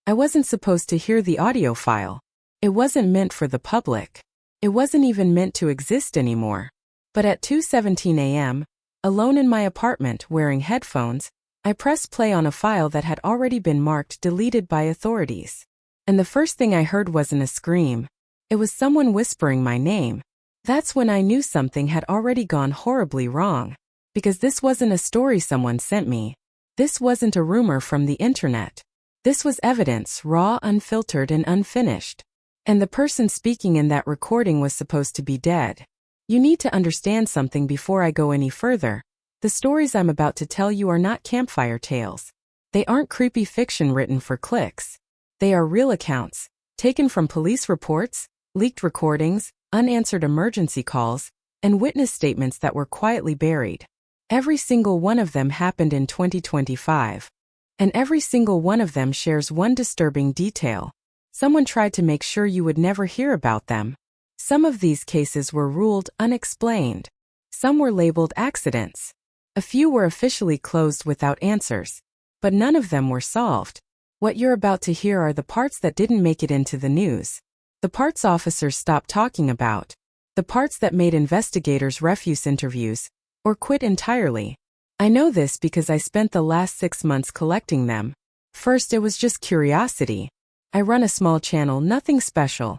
I wasn't supposed to hear the audio file. It wasn't meant for the public. It wasn't even meant to exist anymore. But at 2:17 a.m., alone in my apartment wearing headphones, I pressed play on a file that had already been marked deleted by authorities. And the first thing I heard wasn't a scream. It was someone whispering my name. That's when I knew something had already gone horribly wrong. Because this wasn't a story someone sent me. This wasn't a rumor from the internet. This was evidence, raw, unfiltered, and unfinished. And the person speaking in that recording was supposed to be dead. You need to understand something before I go any further. The stories I'm about to tell you are not campfire tales. They aren't creepy fiction written for clicks. They are real accounts, taken from police reports, leaked recordings, unanswered emergency calls, and witness statements that were quietly buried. Every single one of them happened in 2025. And every single one of them shares one disturbing detail. Someone tried to make sure you would never hear about them. Some of these cases were ruled unexplained. Some were labeled accidents. A few were officially closed without answers. But none of them were solved. What you're about to hear are the parts that didn't make it into the news. The parts officers stopped talking about. The parts that made investigators refuse interviews, or quit entirely. I know this because I spent the last 6 months collecting them. First, it was just curiosity. I run a small channel, nothing special,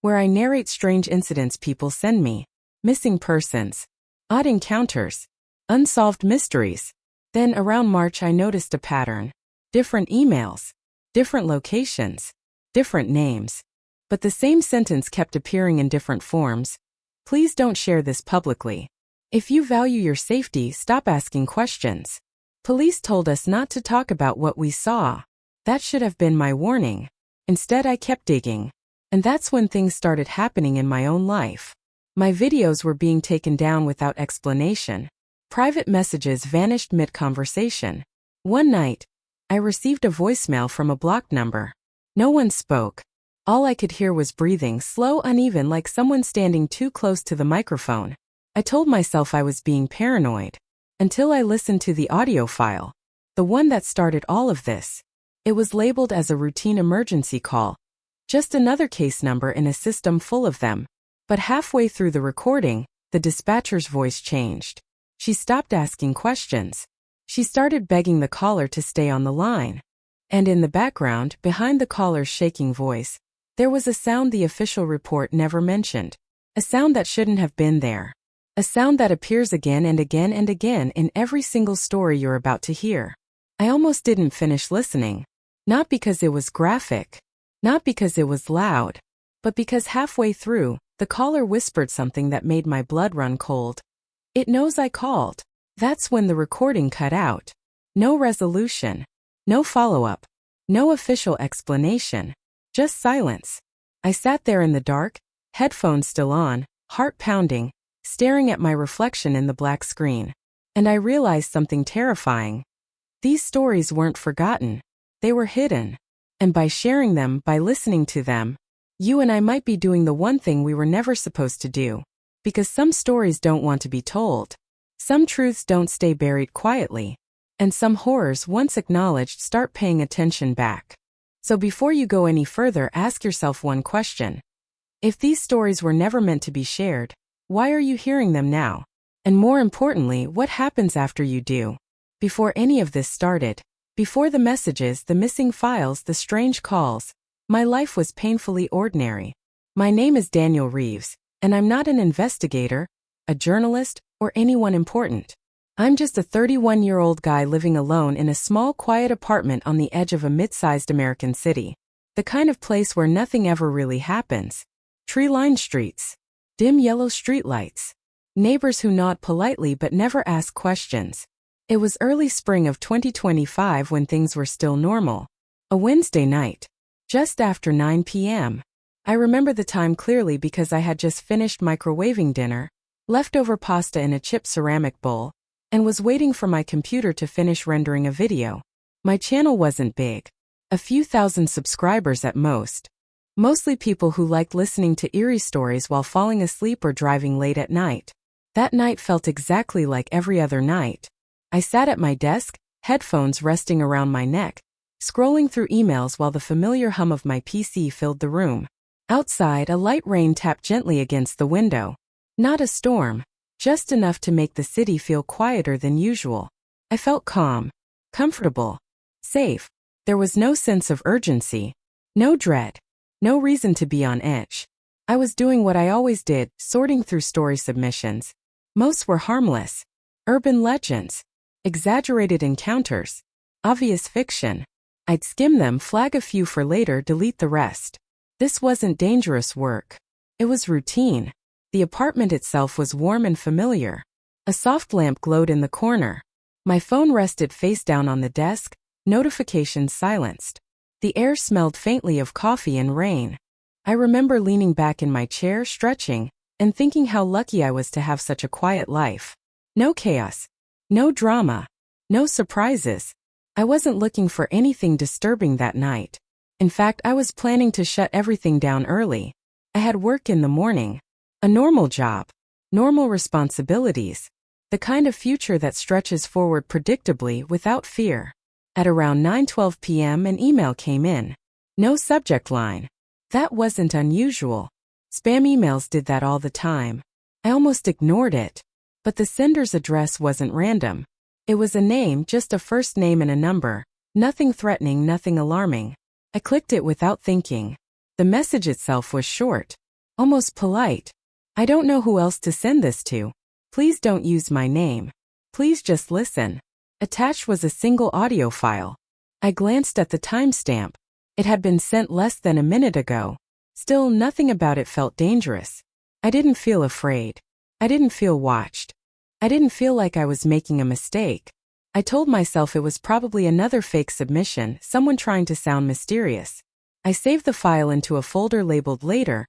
where I narrate strange incidents people send me, missing persons, odd encounters, unsolved mysteries. Then around March I noticed a pattern. Different emails, different locations, different names. But the same sentence kept appearing in different forms. Please don't share this publicly. If you value your safety, stop asking questions. Police told us not to talk about what we saw. That should have been my warning. Instead, I kept digging. And that's when things started happening in my own life. My videos were being taken down without explanation. Private messages vanished mid-conversation. One night, I received a voicemail from a blocked number. No one spoke. All I could hear was breathing, slow, uneven, like someone standing too close to the microphone. I told myself I was being paranoid. Until I listened to the audio file. The one that started all of this. It was labeled as a routine emergency call. Just another case number in a system full of them. But halfway through the recording, the dispatcher's voice changed. She stopped asking questions. She started begging the caller to stay on the line. And in the background, behind the caller's shaking voice, there was a sound the official report never mentioned. A sound that shouldn't have been there. A sound that appears again and again and again in every single story you're about to hear. I almost didn't finish listening. Not because it was graphic. Not because it was loud. But because halfway through, the caller whispered something that made my blood run cold. It knows I called. That's when the recording cut out. No resolution. No follow-up. No official explanation. Just silence. I sat there in the dark, headphones still on, heart pounding, staring at my reflection in the black screen. And I realized something terrifying. These stories weren't forgotten. They were hidden. And by sharing them, by listening to them, you and I might be doing the one thing we were never supposed to do. Because some stories don't want to be told. Some truths don't stay buried quietly. And some horrors, once acknowledged, start paying attention back. So before you go any further, ask yourself one question. If these stories were never meant to be shared, why are you hearing them now? And more importantly, what happens after you do? Before any of this started, before the messages, the missing files, the strange calls, my life was painfully ordinary. My name is Daniel Reeves, and I'm not an investigator, a journalist, or anyone important. I'm just a 31-year-old guy living alone in a small, quiet apartment on the edge of a mid-sized American city. The kind of place where nothing ever really happens. Tree-lined streets. Dim yellow streetlights. Neighbors who nod politely but never ask questions. It was early spring of 2025 when things were still normal. A Wednesday night. Just after 9 p.m. I remember the time clearly because I had just finished microwaving dinner, leftover pasta in a chipped ceramic bowl, and was waiting for my computer to finish rendering a video. My channel wasn't big. A few thousand subscribers at most. Mostly people who liked listening to eerie stories while falling asleep or driving late at night. That night felt exactly like every other night. I sat at my desk, headphones resting around my neck, scrolling through emails while the familiar hum of my PC filled the room. Outside, a light rain tapped gently against the window. Not a storm, just enough to make the city feel quieter than usual. I felt calm, comfortable, safe. There was no sense of urgency, no dread, no reason to be on edge. I was doing what I always did, sorting through story submissions. Most were harmless. Urban legends, exaggerated encounters, obvious fiction. I'd skim them, flag a few for later, delete the rest. This wasn't dangerous work. It was routine. The apartment itself was warm and familiar. A soft lamp glowed in the corner. My phone rested face down on the desk, notifications silenced. The air smelled faintly of coffee and rain. I remember leaning back in my chair, stretching, and thinking how lucky I was to have such a quiet life. No chaos, no drama, no surprises. I wasn't looking for anything disturbing that night. In fact, I was planning to shut everything down early. I had work in the morning. A normal job. Normal responsibilities. The kind of future that stretches forward predictably without fear. At around 9:12 p.m. an email came in. No subject line. That wasn't unusual. Spam emails did that all the time. I almost ignored it. But the sender's address wasn't random. It was a name, just a first name and a number. Nothing threatening, nothing alarming. I clicked it without thinking. The message itself was short. Almost polite. I don't know who else to send this to. Please don't use my name. Please just listen. Attached was a single audio file. I glanced at the timestamp. It had been sent less than a minute ago. Still, nothing about it felt dangerous. I didn't feel afraid. I didn't feel watched. I didn't feel like I was making a mistake. I told myself it was probably another fake submission, someone trying to sound mysterious. I saved the file into a folder labeled later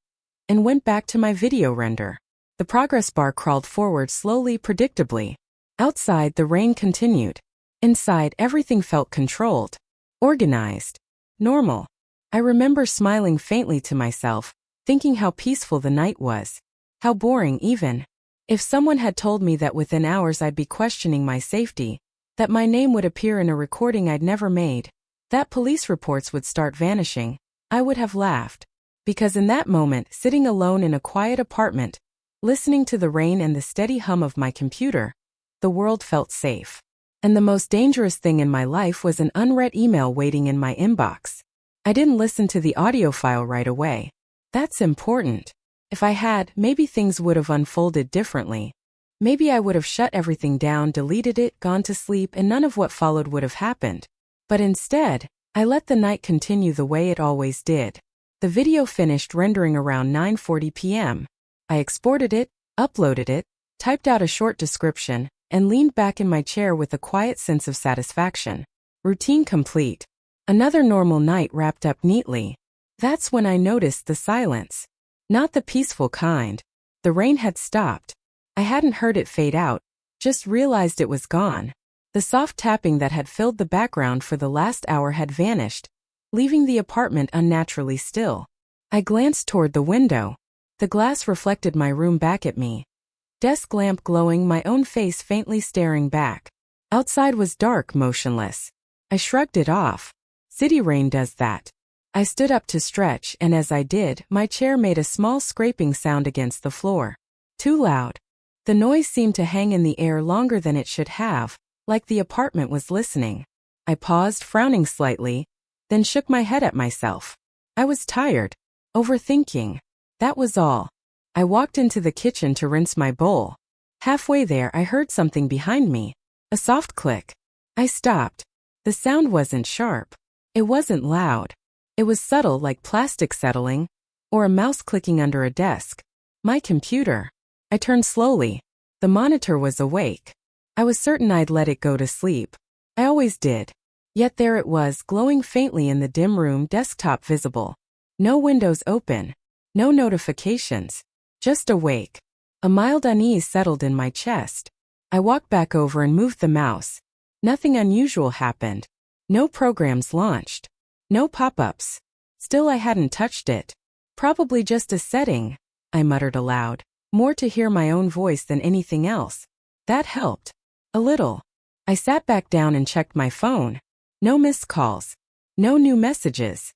and went back to my video render. The progress bar crawled forward slowly, predictably. Outside, the rain continued. Inside, everything felt controlled, organized, normal. I remember smiling faintly to myself, thinking how peaceful the night was. How boring even. If someone had told me that within hours I'd be questioning my safety, that my name would appear in a recording I'd never made, that police reports would start vanishing, I would have laughed. Because in that moment, sitting alone in a quiet apartment, listening to the rain and the steady hum of my computer, the world felt safe. And the most dangerous thing in my life was an unread email waiting in my inbox. I didn't listen to the audio file right away. That's important. If I had, maybe things would have unfolded differently. Maybe I would have shut everything down, deleted it, gone to sleep, and none of what followed would have happened. But instead, I let the night continue the way it always did. The video finished rendering around 9:40 p.m. I exported it, uploaded it, typed out a short description, and leaned back in my chair with a quiet sense of satisfaction. Routine complete. Another normal night wrapped up neatly. That's when I noticed the silence. Not the peaceful kind. The rain had stopped. I hadn't heard it fade out, just realized it was gone. The soft tapping that had filled the background for the last hour had vanished, leaving the apartment unnaturally still. I glanced toward the window. The glass reflected my room back at me. Desk lamp glowing, my own face faintly staring back. Outside was dark, motionless. I shrugged it off. City rain does that. I stood up to stretch, and as I did, my chair made a small scraping sound against the floor. Too loud. The noise seemed to hang in the air longer than it should have, like the apartment was listening. I paused, frowning slightly, then shook my head at myself. I was tired. Overthinking. That was all. I walked into the kitchen to rinse my bowl. Halfway there, I heard something behind me. A soft click. I stopped. The sound wasn't sharp. It wasn't loud. It was subtle, like plastic settling, or a mouse clicking under a desk. My computer. I turned slowly. The monitor was awake. I was certain I'd let it go to sleep. I always did. Yet there it was, glowing faintly in the dim room, desktop visible. No windows open. No notifications. Just awake. A mild unease settled in my chest. I walked back over and moved the mouse. Nothing unusual happened. No programs launched. No pop-ups. Still, I hadn't touched it. Probably just a setting, I muttered aloud, more to hear my own voice than anything else. That helped. A little. I sat back down and checked my phone. No missed calls. No new messages.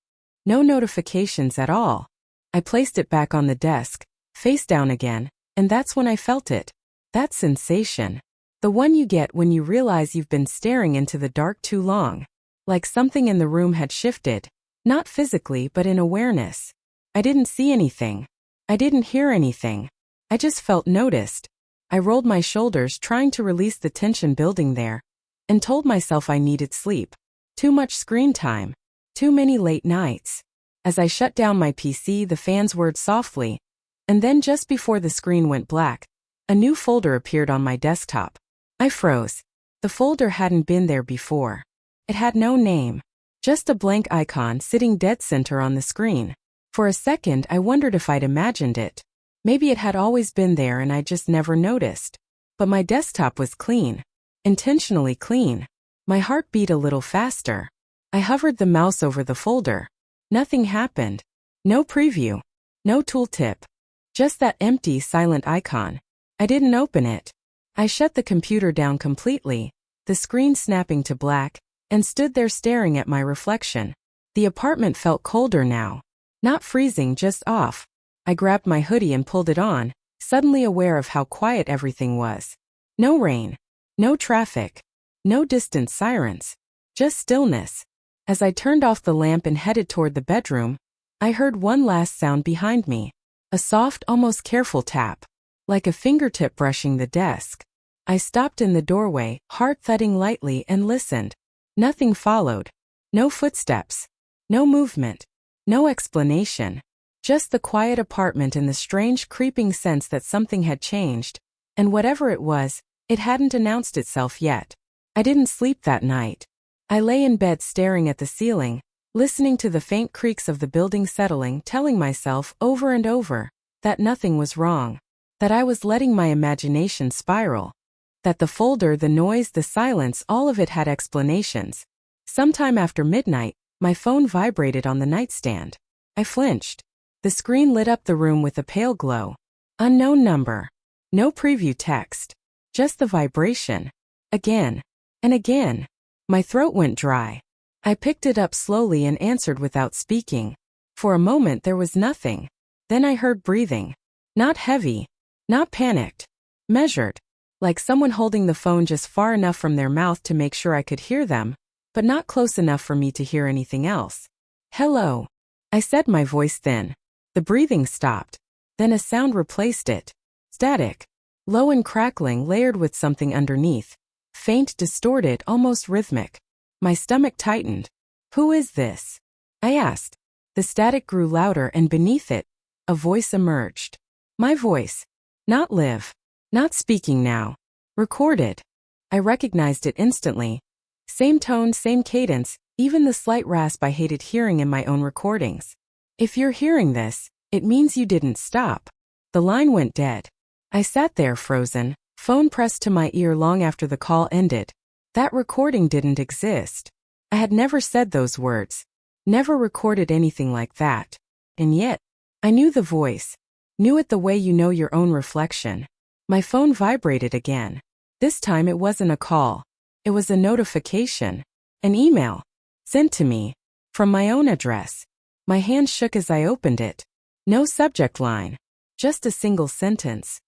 No notifications at all. I placed it back on the desk, face down again, and that's when I felt it. That sensation. The one you get when you realize you've been staring into the dark too long. Like something in the room had shifted. Not physically, but in awareness. I didn't see anything. I didn't hear anything. I just felt noticed. I rolled my shoulders, trying to release the tension building there, and told myself I needed sleep. Too much screen time. Too many late nights. As I shut down my PC, the fans whirred softly, and then just before the screen went black, a new folder appeared on my desktop. I froze. The folder hadn't been there before. It had no name. Just a blank icon sitting dead center on the screen. For a second, I wondered if I'd imagined it. Maybe it had always been there and I just never noticed. But my desktop was clean. Intentionally clean. My heart beat a little faster. I hovered the mouse over the folder. Nothing happened. No preview. No tooltip. Just that empty, silent icon. I didn't open it. I shut the computer down completely, the screen snapping to black, and stood there staring at my reflection. The apartment felt colder now. Not freezing, just off. I grabbed my hoodie and pulled it on, suddenly aware of how quiet everything was. No rain. No traffic. No distant sirens. Just stillness. As I turned off the lamp and headed toward the bedroom, I heard one last sound behind me. A soft, almost careful tap. Like a fingertip brushing the desk. I stopped in the doorway, heart thudding lightly, and listened. Nothing followed. No footsteps. No movement. No explanation. Just the quiet apartment and the strange creeping sense that something had changed, and whatever it was, it hadn't announced itself yet. I didn't sleep that night. I lay in bed staring at the ceiling, listening to the faint creaks of the building settling, telling myself over and over that nothing was wrong. That I was letting my imagination spiral. That the folder, the noise, the silence, all of it had explanations. Sometime after midnight, my phone vibrated on the nightstand. I flinched. The screen lit up the room with a pale glow. Unknown number. No preview text. Just the vibration. Again. And again. My throat went dry. I picked it up slowly and answered without speaking. For a moment there was nothing. Then I heard breathing. Not heavy. Not panicked. Measured. Like someone holding the phone just far enough from their mouth to make sure I could hear them, but not close enough for me to hear anything else. Hello. I said, my voice thin. The breathing stopped. Then a sound replaced it. Static. Low and crackling, layered with something underneath. Faint, distorted, almost rhythmic. My stomach tightened. Who is this? I asked. The static grew louder, and beneath it, a voice emerged. My voice. Not live. Not speaking now. Recorded. I recognized it instantly. Same tone, same cadence, even the slight rasp I hated hearing in my own recordings. If you're hearing this, it means you didn't stop. The line went dead. I sat there frozen, phone pressed to my ear long after the call ended. That recording didn't exist. I had never said those words. Never recorded anything like that. And yet, I knew the voice. Knew it the way you know your own reflection. My phone vibrated again. This time it wasn't a call. It was a notification. An email. Sent to me. From my own address. My hand shook as I opened it. No subject line. Just a single sentence.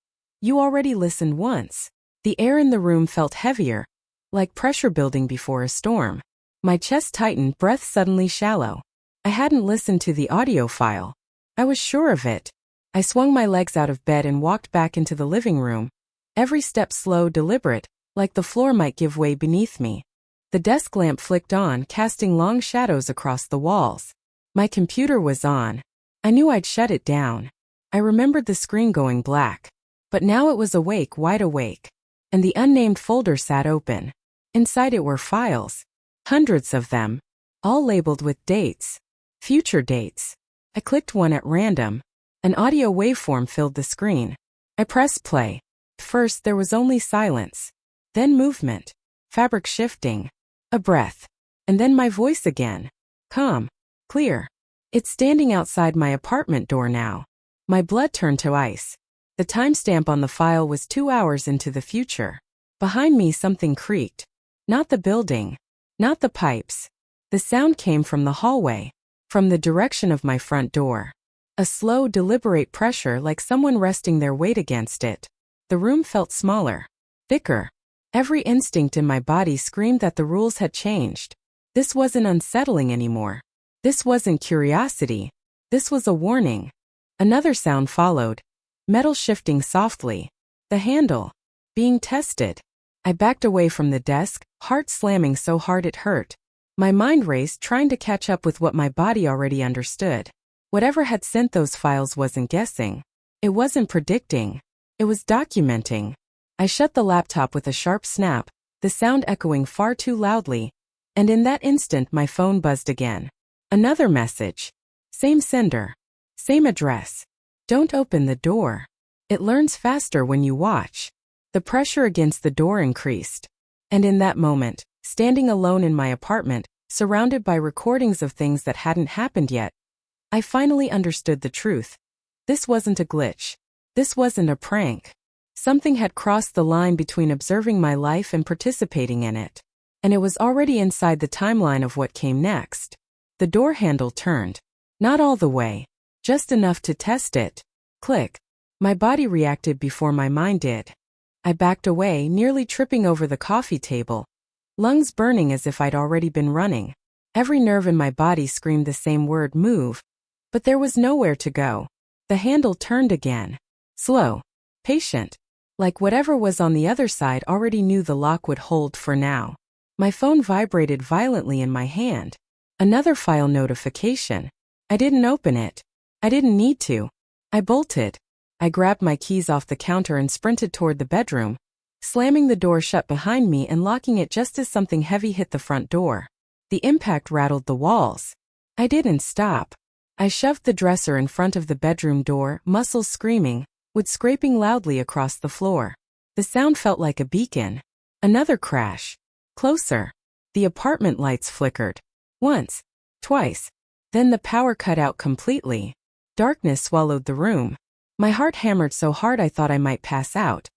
You already listened once. The air in the room felt heavier. Like pressure building before a storm. My chest tightened, breath suddenly shallow. I hadn't listened to the audio file. I was sure of it. I swung my legs out of bed and walked back into the living room. Every step slow, deliberate, like the floor might give way beneath me. The desk lamp flicked on, casting long shadows across the walls. My computer was on. I knew I'd shut it down. I remembered the screen going black. But now it was awake, wide awake. And the unnamed folder sat open. Inside it were files. Hundreds of them. All labeled with dates. Future dates. I clicked one at random. An audio waveform filled the screen. I pressed play. First there was only silence. Then movement. Fabric shifting. A breath. And then my voice again. Calm. Clear. It's standing outside my apartment door now. My blood turned to ice. The timestamp on the file was 2 hours into the future. Behind me something creaked. Not the building. Not the pipes. The sound came from the hallway, from the direction of my front door. A slow, deliberate pressure like someone resting their weight against it. The room felt smaller, thicker. Every instinct in my body screamed that the rules had changed. This wasn't unsettling anymore. This wasn't curiosity. This was a warning. Another sound followed. Metal shifting softly. The handle. Being tested. I backed away from the desk, heart slamming so hard it hurt. My mind raced, trying to catch up with what my body already understood. Whatever had sent those files wasn't guessing. It wasn't predicting. It was documenting. I shut the laptop with a sharp snap, the sound echoing far too loudly. And in that instant my phone buzzed again. Another message. Same sender. Same address. Don't open the door. It learns faster when you watch. The pressure against the door increased. And in that moment, standing alone in my apartment, surrounded by recordings of things that hadn't happened yet, I finally understood the truth. This wasn't a glitch. This wasn't a prank. Something had crossed the line between observing my life and participating in it. And it was already inside the timeline of what came next. The door handle turned. Not all the way. Just enough to test it. Click. My body reacted before my mind did. I backed away, nearly tripping over the coffee table. Lungs burning as if I'd already been running. Every nerve in my body screamed the same word, move. But there was nowhere to go. The handle turned again. Slow. Patient. Like whatever was on the other side already knew the lock would hold for now. My phone vibrated violently in my hand. Another file notification. I didn't open it. I didn't need to. I bolted. I grabbed my keys off the counter and sprinted toward the bedroom, slamming the door shut behind me and locking it just as something heavy hit the front door. The impact rattled the walls. I didn't stop. I shoved the dresser in front of the bedroom door, muscles screaming, wood scraping loudly across the floor. The sound felt like a beacon. Another crash. Closer. The apartment lights flickered. Once. Twice. Then the power cut out completely. Darkness swallowed the room. My heart hammered so hard I thought I might pass out.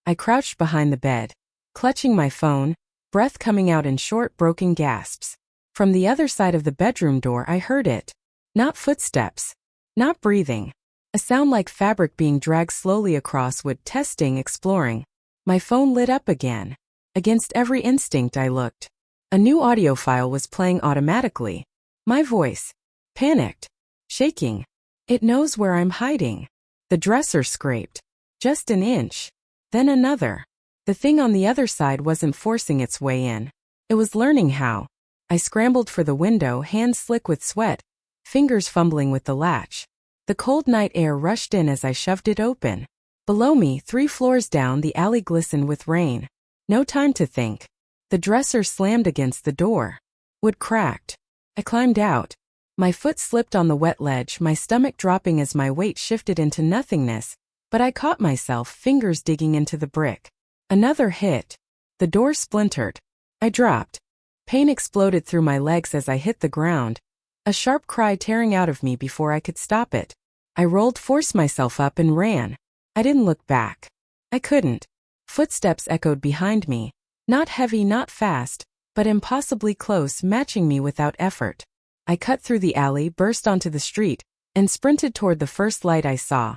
I crouched behind the bed, clutching my phone, breath coming out in short, broken gasps. From the other side of the bedroom door I heard it. Not footsteps. Not breathing. A sound like fabric being dragged slowly across wood, testing, exploring. My phone lit up again. Against every instinct I looked. A new audio file was playing automatically. My voice. Panicked. Shaking. It knows where I'm hiding. The dresser scraped. Just an inch. Then another. The thing on the other side wasn't forcing its way in. It was learning how. I scrambled for the window, hands slick with sweat, fingers fumbling with the latch. The cold night air rushed in as I shoved it open. Below me, 3 floors down, the alley glistened with rain. No time to think. The dresser slammed against the door. Wood cracked. I climbed out. My foot slipped on the wet ledge, my stomach dropping as my weight shifted into nothingness, but I caught myself, fingers digging into the brick. Another hit. The door splintered. I dropped. Pain exploded through my legs as I hit the ground. A sharp cry tearing out of me before I could stop it. I rolled, forced myself up and ran. I didn't look back. I couldn't. Footsteps echoed behind me. Not heavy, not fast, but impossibly close, matching me without effort. I cut through the alley, burst onto the street, and sprinted toward the first light I saw.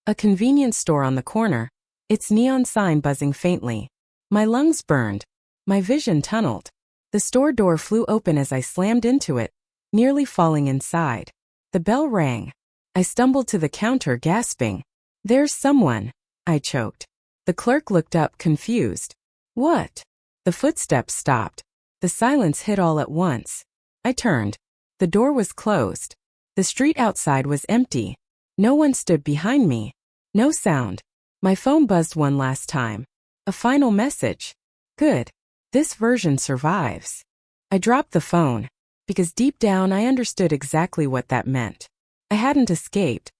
A convenience store on the corner, its neon sign buzzing faintly. My lungs burned. My vision tunneled. The store door flew open as I slammed into it, nearly falling inside. The bell rang. I stumbled to the counter, gasping. "There's someone," I choked. The clerk looked up, confused. "What?" The footsteps stopped. The silence hit all at once. I turned. The door was closed. The street outside was empty. No one stood behind me. No sound. My phone buzzed one last time. A final message. Good. This version survives. I dropped the phone, because deep down I understood exactly what that meant. I hadn't escaped.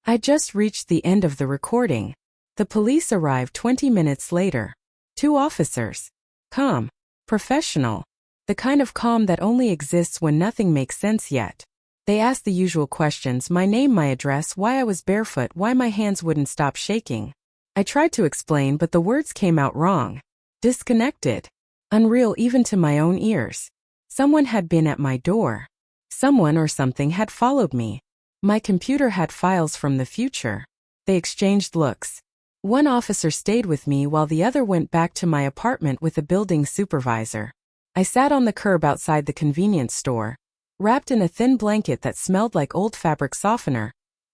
I'd just reached the end of the recording. The police arrived 20 minutes later. 2 officers. Calm. Professional. The kind of calm that only exists when nothing makes sense yet. They asked the usual questions: my name, my address, why I was barefoot, why my hands wouldn't stop shaking. I tried to explain, but the words came out wrong. Disconnected. Unreal even to my own ears. Someone had been at my door. Someone or something had followed me. My computer had files from the future. They exchanged looks. One officer stayed with me while the other went back to my apartment with a building supervisor. I sat on the curb outside the convenience store, wrapped in a thin blanket that smelled like old fabric softener,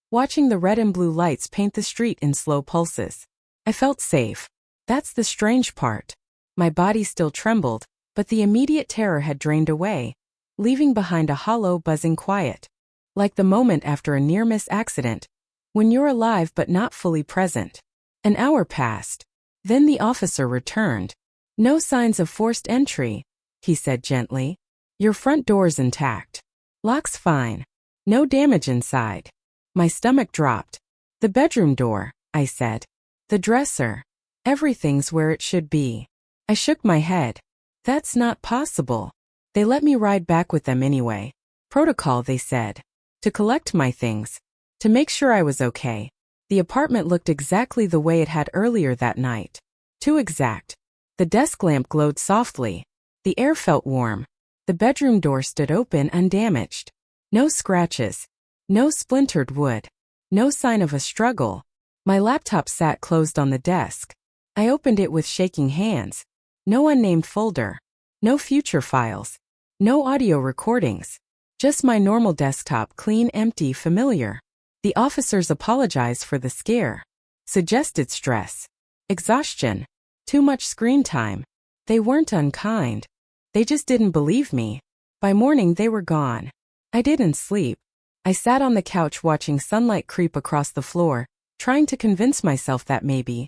watching the red and blue lights paint the street in slow pulses. I felt safe. That's the strange part. My body still trembled, but the immediate terror had drained away, leaving behind a hollow, buzzing quiet. Like the moment after a near-miss accident, when you're alive but not fully present. An hour passed. Then the officer returned. "No signs of forced entry," he said gently. "Your front door's intact. Lock's fine. No damage inside." My stomach dropped. "The bedroom door," I said. "The dresser. Everything's where it should be." I shook my head. "That's not possible." They let me ride back with them anyway. Protocol, they said. To collect my things. To make sure I was okay. The apartment looked exactly the way it had earlier that night. Too exact. The desk lamp glowed softly. The air felt warm. The bedroom door stood open, undamaged. No scratches. No splintered wood. No sign of a struggle. My laptop sat closed on the desk. I opened it with shaking hands. No unnamed folder. No future files. No audio recordings. Just my normal desktop, clean, empty, familiar. The officers apologized for the scare. Suggested stress. Exhaustion. Too much screen time. They weren't unkind. They just didn't believe me. By morning they were gone. I didn't sleep. I sat on the couch watching sunlight creep across the floor, trying to convince myself that maybe,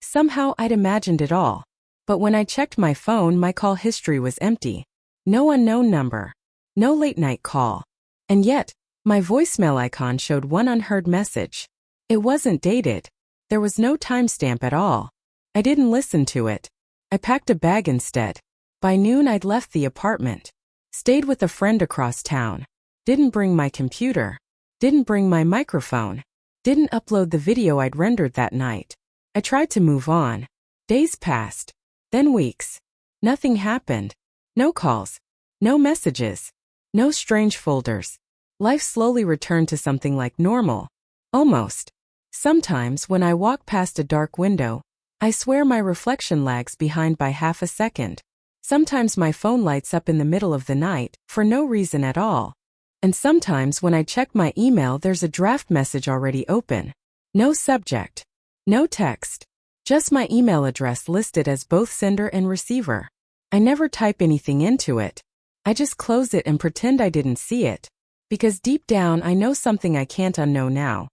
somehow I'd imagined it all. But when I checked my phone, my call history was empty. No unknown number. No late-night call. And yet, my voicemail icon showed one unheard message. It wasn't dated. There was no timestamp at all. I didn't listen to it. I packed a bag instead. By noon I'd left the apartment. Stayed with a friend across town. Didn't bring my computer. Didn't bring my microphone. Didn't upload the video I'd rendered that night. I tried to move on. Days passed. Then weeks. Nothing happened. No calls. No messages. No strange folders. Life slowly returned to something like normal. Almost. Sometimes when I walk past a dark window, I swear my reflection lags behind by half a second. Sometimes my phone lights up in the middle of the night, for no reason at all. And sometimes when I check my email, there's a draft message already open. No subject. No text. Just my email address listed as both sender and receiver. I never type anything into it. I just close it and pretend I didn't see it. Because deep down I know something I can't unknow now.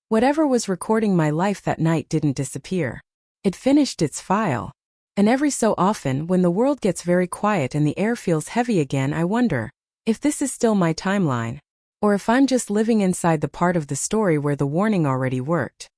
Whatever was recording my life that night didn't disappear. It finished its file. And every so often, when the world gets very quiet and the air feels heavy again, I wonder if this is still my timeline, or if I'm just living inside the part of the story where the warning already worked.